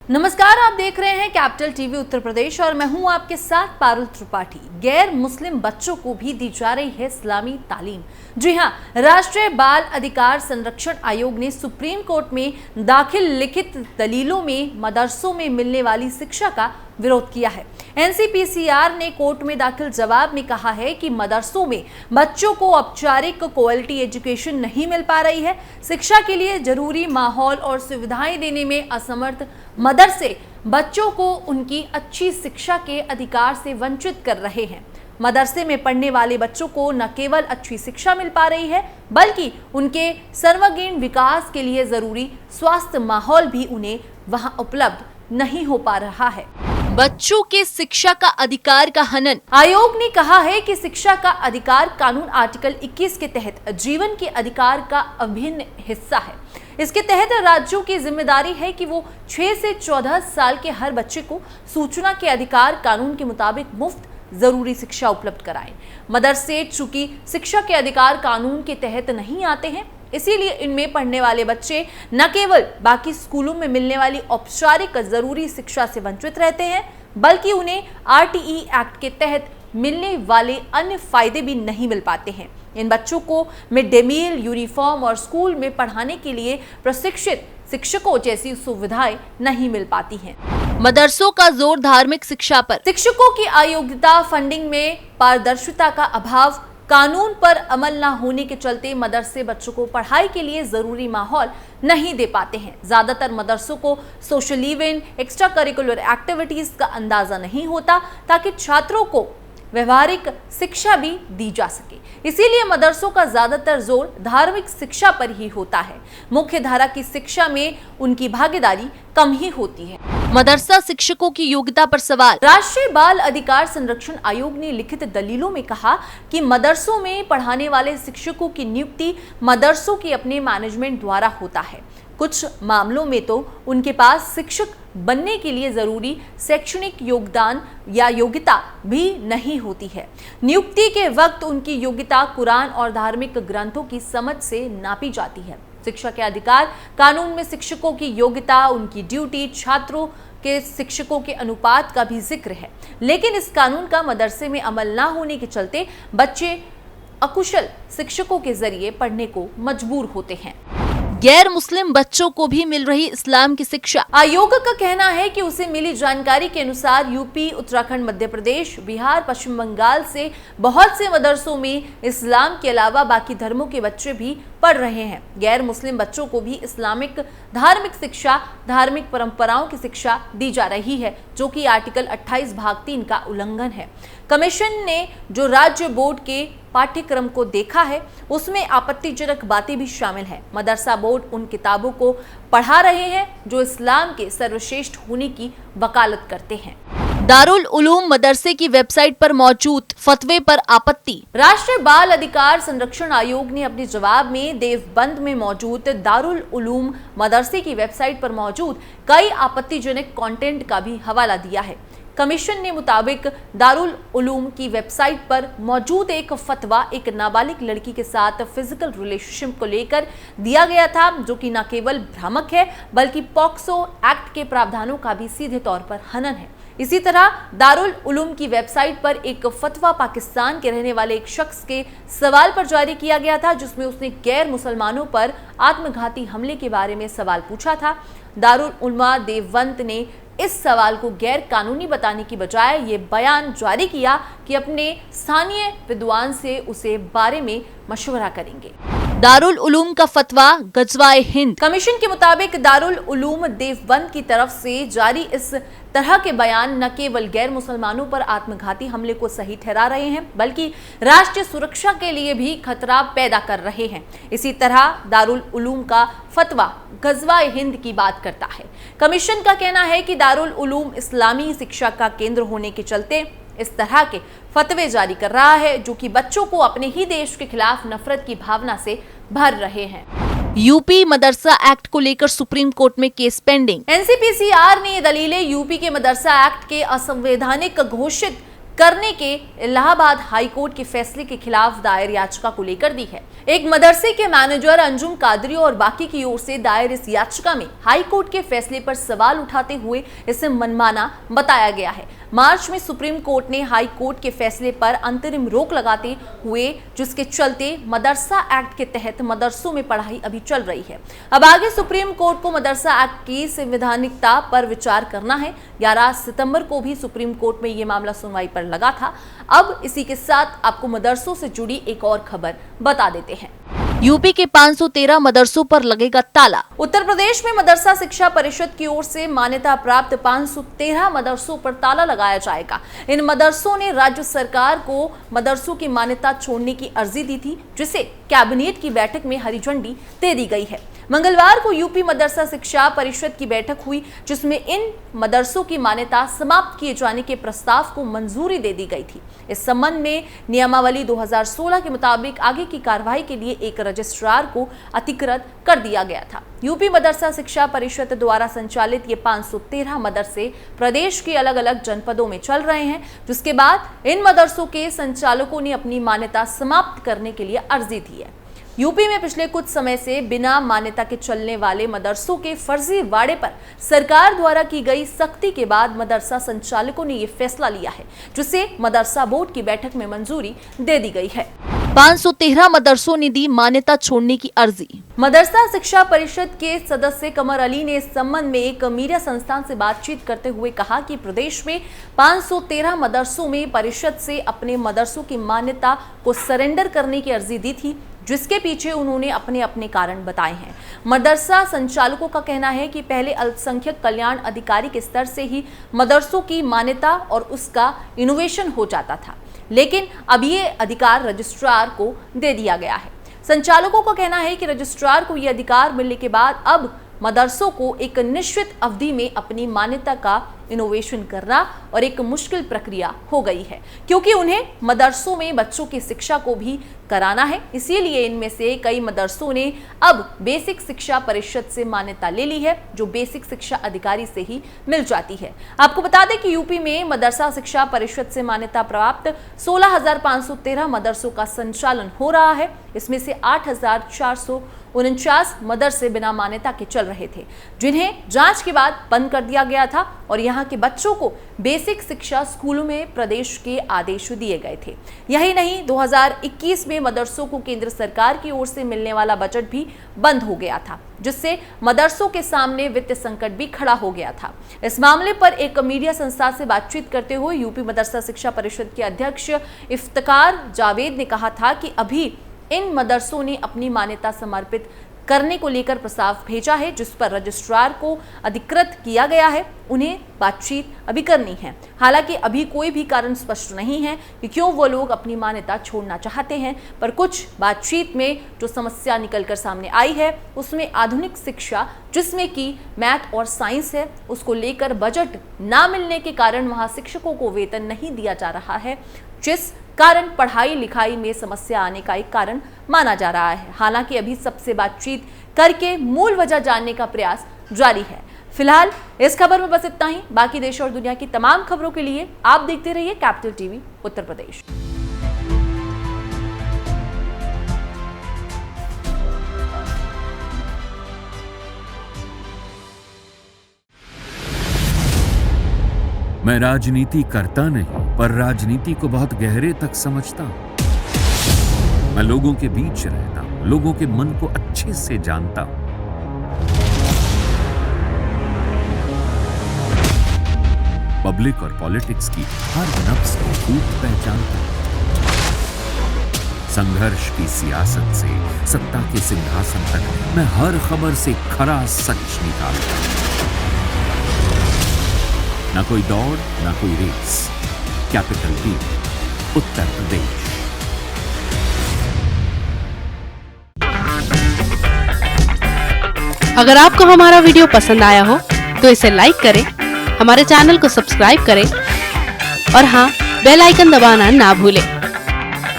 नमस्कार, आप देख रहे हैं कैपिटल टीवी उत्तर प्रदेश और मैं हूं आपके साथ पारुल त्रिपाठी। गैर मुस्लिम बच्चों को भी दी जा रही है इस्लामी तालीम। जी हां, राष्ट्रीय बाल अधिकार संरक्षण आयोग ने सुप्रीम कोर्ट में दाखिल लिखित दलीलों में मदरसों में मिलने वाली शिक्षा का विरोध किया है। एनसीपीसीआर ने कोर्ट में दाखिल जवाब में कहा है कि मदरसों में बच्चों को औपचारिक क्वालिटी एजुकेशन नहीं मिल पा रही है। शिक्षा के लिए जरूरी माहौल और सुविधाएं देने में असमर्थ मदरसे बच्चों को उनकी अच्छी शिक्षा के अधिकार से वंचित कर रहे हैं। मदरसे में पढ़ने वाले बच्चों को न केवल अच्छी शिक्षा मिल पा रही है, बल्कि उनके सर्वांगीण विकास के लिए जरूरी स्वास्थ्य माहौल भी उन्हें वहां उपलब्ध नहीं हो पा रहा है। बच्चों के शिक्षा का अधिकार का हनन। आयोग ने कहा है कि शिक्षा का अधिकार कानून आर्टिकल 21 के तहत जीवन के अधिकार का अभिन्न हिस्सा है। इसके तहत राज्यों की जिम्मेदारी है कि वो 6 से 14 साल के हर बच्चे को सूचना के अधिकार कानून के मुताबिक मुफ्त जरूरी शिक्षा उपलब्ध कराएं। मदरसे चूंकि शिक्षा के अधिकार कानून के तहत नहीं आते हैं, इसीलिए इनमें पढ़ने वाले बच्चे न केवल बाकी स्कूलों में मिलने वाली औपचारिक जरूरी शिक्षा से वंचित रहते हैं, बल्कि उन्हें आरटीई एक्ट के तहत मिलने वाले अन्य फायदे भी नहीं मिल पाते हैं। इन बच्चों को मिड डे मील, यूनिफॉर्म और स्कूल में पढ़ाने के लिए प्रशिक्षित शिक्षकों जैसी सुविधाएं नहीं मिल पाती हैं। मदरसों का जोर धार्मिक शिक्षा पर। शिक्षकों की अयोग्यता, फंडिंग में पारदर्शिता का अभाव, कानून पर अमल न होने के चलते मदरसे बच्चों को पढ़ाई के लिए जरूरी माहौल नहीं दे पाते हैं। ज्यादातर मदरसों को social event, extra curricular activities का अंदाजा नहीं होता ताकि छात्रों को व्यवहारिक शिक्षा भी दी जा सके। इसीलिए मदरसों का ज्यादातर जोर धार्मिक शिक्षा पर ही होता है। मुख्य धारा की शिक्षा में उनकी भागीदारी कम ही होती है। मदरसा शिक्षकों की योग्यता पर सवाल। राष्ट्रीय बाल अधिकार संरक्षण आयोग ने लिखित दलीलों में कहा कि मदरसों में पढ़ाने वाले शिक्षकों की नियुक्ति मदरसों के अपने मैनेजमेंट द्वारा होता है। कुछ मामलों में तो उनके पास शिक्षक बनने के लिए जरूरी शैक्षणिक योगदान या योग्यता भी नहीं होती है। नियुक्ति के वक्त उनकी योग्यता कुरान और धार्मिक ग्रंथों की समझ से नापी जाती है। शिक्षा के अधिकार कानून में शिक्षकों की योग्यता, उनकी ड्यूटी, छात्रों के शिक्षकों के अनुपात का भी जिक्र है, लेकिन इस कानून का मदरसे में अमल न होने के चलते बच्चे अकुशल शिक्षकों के जरिए पढ़ने को मजबूर होते हैं। गैर मुस्लिम बच्चों को भी मिल रही इस्लाम की शिक्षा। आयोग का कहना है कि उसे मिली जानकारी के अनुसार यूपी, उत्तराखंड, मध्य प्रदेश, बिहार, पश्चिम बंगाल से बहुत से मदरसों में इस्लाम के अलावा बाकी धर्मों के बच्चे भी पढ़ रहे हैं। गैर मुस्लिम बच्चों को भी इस्लामिक धार्मिक शिक्षा, धार्मिक परंपराओं की शिक्षा दी जा रही है, जो कि आर्टिकल 28 भाग 3 का उल्लंघन है। कमीशन ने जो राज्य बोर्ड के पाठ्यक्रम को देखा है, उसमें आपत्तिजनक बातें भी शामिल हैं। मदरसा बोर्ड उन किताबों को पढ़ा रहे हैं जो इस्लाम के सर्वश्रेष्ठ होने की वकालत करते हैं। दारुल उलूम मदरसे की वेबसाइट पर मौजूद फतवे पर आपत्ति। राष्ट्रीय बाल अधिकार संरक्षण आयोग ने अपने जवाब में देवबंद में मौजूद दारुल उलूम मदरसे की वेबसाइट पर मौजूद कई आपत्तिजनक कंटेंट का भी हवाला दिया है। कमीशन ने मुताबिक दारुल उलूम की वेबसाइट पर मौजूद एक फतवा एक नाबालिग लड़की के साथ फिजिकल रिलेशनशिप को लेकर दिया गया था, जो कि न केवल भ्रामक है बल्कि पॉक्सो एक्ट के प्रावधानों का भी सीधे तौर पर हनन है। इसी तरह दारुल उलूम की वेबसाइट पर एक फतवा पाकिस्तान के रहने वाले एक शख्स के सवाल पर जारी किया गया था, जिसमें उसने गैर मुसलमानों पर आत्मघाती हमले के बारे में सवाल पूछा था। दारुल उलमा देवबंद ने इस सवाल को गैर कानूनी बताने की बजाय ये बयान जारी किया कि अपने स्थानीय विद्वान से उसे बारे में मशवरा करेंगे। दारुल उलूम का फतवा गजवाए हिंद। कमीशन के मुताबिक दारुल उलूम देवबंद की तरफ से जारी इस तरह के बयान न केवल गैर मुसलमानों पर आत्मघाती हमले को सही ठहरा रहे हैं, बल्कि राष्ट्रीय सुरक्षा के लिए भी खतरा पैदा कर रहे हैं। इसी तरह दारुल उलूम का फतवा गजवाए हिंद की बात करता है। कमीशन का कहना है कि दारुल उलूम इस्लामी शिक्षा का केंद्र होने के चलते इस तरह के फतवे जारी कर रहा है, जो कि बच्चों को अपने ही देश के खिलाफ नफरत की भावना से भर रहे हैं। यूपी मदरसा एक्ट को लेकर सुप्रीम कोर्ट में केस पेंडिंग। एनसीपीसीआर ने ये दलीलें यूपी के मदरसा एक्ट के असंवैधानिक घोषित करने के इलाहाबाद हाईकोर्ट के फैसले के खिलाफ दायर याचिका को लेकर दी है। एक मदरसे के मैनेजर अंजुम कादरी और बाकी की ओर से दायर इस याचिका में हाईकोर्ट के फैसले पर सवाल उठाते हुए इसे मनमाना बताया गया है। मार्च में सुप्रीम कोर्ट ने हाई कोर्ट के फैसले पर अंतरिम रोक लगाते हुए, जिसके चलते मदरसा एक्ट के तहत मदरसों में पढ़ाई अभी चल रही है। अब आगे सुप्रीम कोर्ट को मदरसा एक्ट की संवैधानिकता पर विचार करना है। 11 सितंबर को भी सुप्रीम कोर्ट में ये मामला सुनवाई पर लगा था। अब इसी के साथ आपको मदरसों से जुड़ी एक और खबर बता देते हैं। यूपी के 513 मदरसों पर लगेगा ताला। उत्तर प्रदेश में मदरसा शिक्षा परिषद की ओर से मान्यता प्राप्त 513 मदरसों पर ताला लगाया जाएगा। इन मदरसों ने राज्य सरकार को मदरसों की मान्यता छोड़ने की अर्जी दी थी, जिसे कैबिनेट की बैठक में हरी झंडी दे दी गई है। मंगलवार को यूपी मदरसा शिक्षा परिषद की बैठक हुई, जिसमें इन मदरसों की मान्यता समाप्त किए जाने के प्रस्ताव को मंजूरी दे दी गई थी। इस संबंध में नियमावली 2016 के मुताबिक आगे की कार्रवाई के लिए एक रजिस्ट्रार को अधिकृत कर दिया गया था। यूपी मदरसा शिक्षा परिषद द्वारा संचालित ये 513 मदरसे प्रदेश के अलग अलग जनपदों में चल रहे हैं, जिसके बाद इन मदरसों के संचालकों ने अपनी मान्यता समाप्त करने के लिए अर्जी दी है। यूपी में पिछले कुछ समय से बिना मान्यता के चलने वाले मदरसों के फर्जीवाड़े पर सरकार द्वारा की गई सख्ती के बाद मदरसा संचालकों ने ये फैसला लिया है, जिसे मदरसा बोर्ड की बैठक में मंजूरी दे दी गई है। 513 मदरसों ने दी मान्यता छोड़ने की अर्जी। मदरसा शिक्षा परिषद के सदस्य कमर अली ने इस संबंध में एक मीडिया संस्थान से बातचीत करते हुए कहा कि प्रदेश में 513 मदरसों में परिषद से अपने मदरसों की मान्यता को सरेंडर करने की अर्जी दी थी, जिसके पीछे उन्होंने अपने अपने कारण बताए हैं। मदरसा संचालकों का कहना है कि पहले अल्पसंख्यक कल्याण अधिकारी के स्तर से ही मदरसों की मान्यता और उसका इनोवेशन हो जाता था, लेकिन अब ये अधिकार रजिस्ट्रार को दे दिया गया है। संचालकों का कहना है कि रजिस्ट्रार को ये अधिकार मिलने के बाद अब मदरसों को एक निश्चित अवधि में अपनी मान्यता का इनोवेशन करना और एक मुश्किल प्रक्रिया हो गई है, क्योंकि उन्हें मदरसों में बच्चों की शिक्षा को भी कराना है। इसीलिए इनमें से कई मदरसों ने अब बेसिक शिक्षा परिषद से मान्यता ले ली है, जो बेसिक शिक्षा अधिकारी से ही मिल जाती है। आपको बता दें कि यूपी में मदरसा शिक्षा परिषद से मान्यता प्राप्त 16,513 मदरसों का संचालन हो रहा है। इसमें से 8,449 मदरसे बिना मान्यता के चल रहे थे, जिन्हें जांच के बाद बंद कर दिया गया था और यहाँ के बच्चों को बेसिक शिक्षा स्कूलों में प्रदेश के आदेश दिए गए थे। यही नहीं, 2021 में मदरसों को केंद्र सरकार की ओर से मिलने वाला बजट भी बंद हो गया था, जिससे मदरसों के सामने वित्तीय संकट भी खड़ा हो गया था। इस मामले पर एक मीडिया संस्था से बातचीत करते हुए यूपी मदरसा शिक्षा परिषद के अध्यक्ष इफ्तिकार जावेद ने कहा था कि अभी इन मदरसों ने अपनी मान्यता समर्पित करने को लेकर प्रस्ताव भेजा है, जिस पर रजिस्ट्रार को अधिकृत किया गया है। उन्हें बातचीत अभी करनी है। हालांकि अभी कोई भी कारण स्पष्ट नहीं है कि क्यों वो लोग अपनी मान्यता छोड़ना चाहते हैं, पर कुछ बातचीत में जो समस्या निकलकर सामने आई है, उसमें आधुनिक शिक्षा, जिसमें कि मैथ और साइंस है, उसको लेकर बजट ना मिलने के कारण वहां शिक्षकों को वेतन नहीं दिया जा रहा है, जिस कारण पढ़ाई लिखाई में समस्या आने का एक कारण माना जा रहा है। हालांकि अभी सबसे बातचीत करके मूल वजह जानने का प्रयास जारी है। फिलहाल इस खबर में बस इतना ही। बाकी देश और दुनिया की तमाम खबरों के लिए आप देखते रहिए कैपिटल टीवी उत्तर प्रदेश। मैं राजनीति करता नहीं, पर राजनीति को बहुत गहरे तक समझता हूं। मैं लोगों के बीच रहता हूं, लोगों के मन को अच्छे से जानता हूं। पब्लिक और पॉलिटिक्स की हर नब्ज को खूब पहचानता हूं। संघर्ष की सियासत से सत्ता के सिंहासन तक मैं हर खबर से खरा सच निकालता हूं। ना कोई दौड़, ना कोई race. Capital TV Uttar Pradesh. अगर आपको हमारा वीडियो पसंद आया हो तो इसे लाइक करें, हमारे चैनल को सब्सक्राइब करें और हाँ, बेल आइकन दबाना ना भूलें,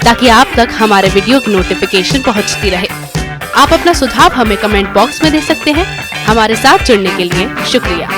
ताकि आप तक हमारे वीडियो की नोटिफिकेशन पहुंचती रहे। आप अपना सुझाव हमें कमेंट बॉक्स में दे सकते हैं। हमारे साथ जुड़ने के लिए शुक्रिया।